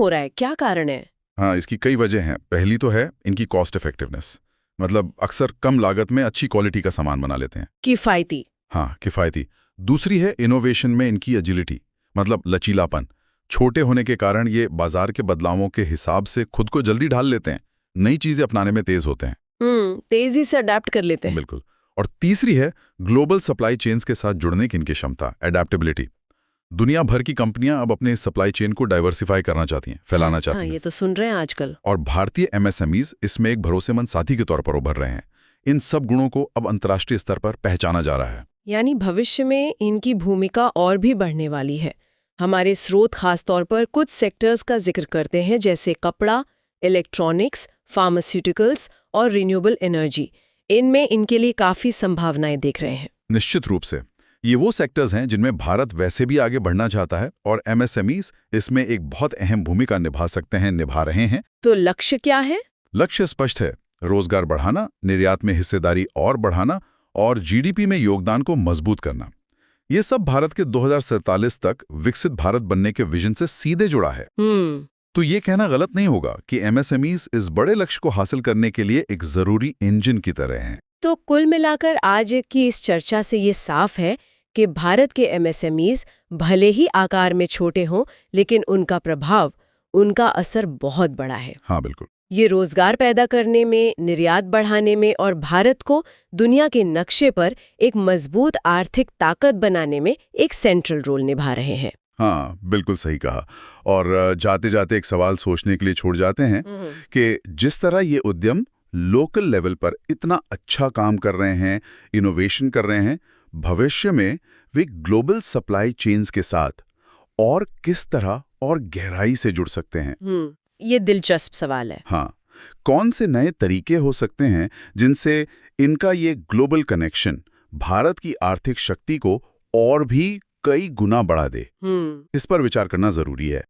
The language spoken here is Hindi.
हो रहा है, क्या कारण है? हाँ, इसकी कई वजह हैं। पहली तो है इनकी कॉस्ट इफेक्टिवनेस, मतलब अक्सर कम लागत में अच्छी क्वालिटी का सामान बना लेते हैं। किफायती। हाँ, किफ़ायती। दूसरी है इनोवेशन में इनकी एजिलिटी, मतलब लचीलापन। छोटे होने के कारण ये बाजार के बदलावों के हिसाब से खुद को जल्दी ढाल लेते हैं, नई चीजें अपनाने में तेज होते हैं। तेजी से अडेप्ट कर लेते हैं। बिल्कुल। और तीसरी है ग्लोबल सप्लाई चेन्स के साथ जुड़ने की इनकी क्षमता, एडेप्टेबिलिटी। दुनिया भर की कंपनियां अब अपने सप्लाई चेन को डाइवर्सिफाई करना चाहती हैं, फैलाना हाँ, चाहती हैं। ये तो सुन रहे हैं आजकल। और भारतीय एमएसएमईज इसमें एक भरोसेमंद साथी के तौर पर उभर रहे हैं। इन सब गुणों को अब अंतर्राष्ट्रीय स्तर पर पहचाना जा रहा है। यानी भविष्य में इनकी भूमिका और भी बढ़ने वाली है। हमारे स्रोत खास तौर पर कुछ सेक्टर्स का जिक्र करते हैं, जैसे कपड़ा, इलेक्ट्रॉनिक्स, फार्मास्यूटिकल्स और रिन्यूएबल एनर्जी। इनमें इनके लिए काफी संभावनाएं देख रहे हैं। निश्चित रूप से ये वो सेक्टर्स हैं जिनमें भारत वैसे भी आगे बढ़ना चाहता है, और एमएसएमईज इसमें एक बहुत अहम भूमिका निभा सकते हैं, निभा रहे हैं। तो लक्ष्य क्या है? लक्ष्य स्पष्ट है, रोजगार बढ़ाना, निर्यात में हिस्सेदारी और बढ़ाना, और जीडीपी में योगदान को मजबूत करना। ये सब भारत के 2047 तक विकसित भारत बनने के विजन से सीधे जुड़ा है। तो ये कहना गलत नहीं होगा कि एमएसएमईज इस बड़े लक्ष्य को हासिल करने के लिए एक जरूरी इंजन की तरह हैं। तो कुल मिलाकर आज की इस चर्चा से ये साफ है कि भारत के एमएसएमईज भले ही आकार में छोटे हों, लेकिन उनका प्रभाव, उनका असर बहुत बड़ा है। हाँ, बिल्कुल। ये रोजगार पैदा करने में, निर्यात बढ़ाने में और भारत को दुनिया के नक्शे पर एक मजबूत आर्थिक ताकत बनाने में एक सेंट्रल रोल निभा रहे हैं। हाँ, बिल्कुल सही कहा। और जाते जाते एक सवाल सोचने के लिए छोड़ जाते हैं कि जिस तरह ये उद्यम लोकल लेवल पर इतना अच्छा काम कर रहे हैं, इनोवेशन कर रहे हैं, भविष्य में वे ग्लोबल सप्लाई चेन्स के साथ और किस तरह और गहराई से जुड़ सकते हैं। ये दिलचस्प सवाल है। हाँ, कौन से नए तरीके हो सकते हैं जिनसे इनका ये ग्लोबल कनेक्शन भारत की आर्थिक शक्ति को और भी कई गुना बढ़ा दे। इस पर विचार करना जरूरी है।